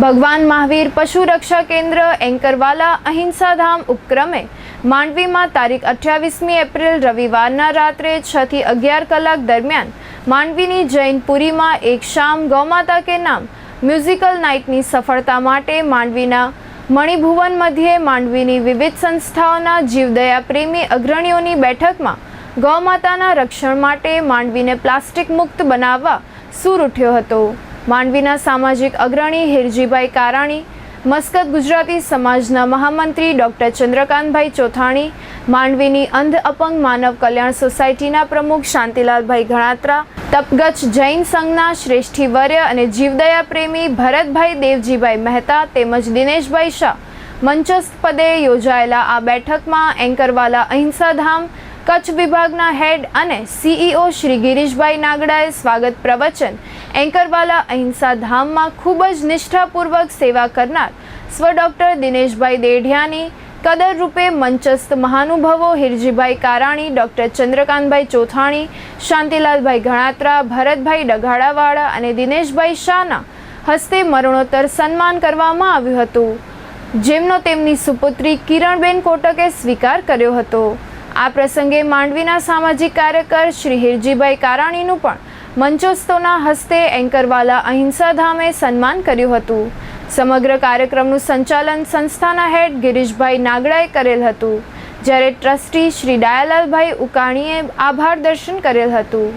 ભગવાન મહાવીર પશુ રક્ષા કેન્દ્ર એન્કરવાલા અહિંસાધામ ઉપક્રમે માંડવીમાં તારીખ 28મી એપ્રિલ રવિવારના રાત્રે 6 થી 11 કલાક દરમિયાન માંડવીની જૈનપુરીમાં એક શામ ગૌમાતા કે નામ મ્યુઝિકલ નાઇટની સફળતા માટે માંડવીના મણિભુવન મધ્યે માંડવીની વિવિધ સંસ્થાઓના જીવદયા પ્રેમી અગ્રણીઓની બેઠકમાં ગૌમાતાના રક્ષણ માટે માંડવીને પ્લાસ્ટિક મુક્ત બનાવવા સૂર ઉઠ્યો હતો। માંડવીના સામાજિક અગ્રણી હિરજીભાઈ કારાણી, મસ્કત ગુજરાતી સમાજના મહામંત્રી ડૉક્ટર ચંદ્રકાંતભાઈ ચોથાણી, માંડવીની અંધ અપંગ માનવ કલ્યાણ સોસાયટીના પ્રમુખ શાંતિલાલભાઈ ઘણાત્રા, તપગચ્છ જૈન સંઘના શ્રેષ્ઠીવર્ય અને જીવદયા પ્રેમી ભરતભાઈ દેવજીભાઈ મહેતા તેમજ દિનેશભાઈ શાહ મંચસ્થ પદે યોજાયેલા આ બેઠકમાં એન્કરવાલા અહિંસાધામ કચ્છ વિભાગના હેડ અને સીઈઓ શ્રી ગિરીશભાઈ નાગડાએ સ્વાગત પ્રવચન એન્કરવાલા અહિંસાધામમાં ખૂબ જ નિષ્ઠાપૂર્વક સેવા કરનાર સ્વ ડૉક્ટર દિનેશભાઈ દેઢિયાની કદર રૂપે મંચસ્થ મહાનુભાવો હિરજીભાઈ કારાણી, ડૉક્ટર ચંદ્રકાંતભાઈ ચોથાણી, શાંતિલાલભાઈ ઘણાત્રા, ભરતભાઈ ડગાડાવાળા અને દિનેશભાઈ શાહના હસ્તે મરણોત્તર સન્માન કરવામાં આવ્યું હતું, જેમનો તેમની સુપુત્રી કિરણબેન કોટકે સ્વીકાર કર્યો હતો। આ પ્રસંગે માંડવીના સામાજિક કાર્યકર શ્રી હિરજીભાઈ કારાણીનું પણ મંચસ્થોના હસ્તે એન્કરવાલા અહિંસાધામે સન્માન કર્યું હતું। સમગ્ર કાર્યક્રમનું સંચાલન સંસ્થાના હેડ ગિરીશભાઈ નાગડાએ કરેલ હતું, જ્યારે ટ્રસ્ટી શ્રી ડાયાલાલભાઈ ઉકાણીએ આભાર દર્શન કરેલ હતું।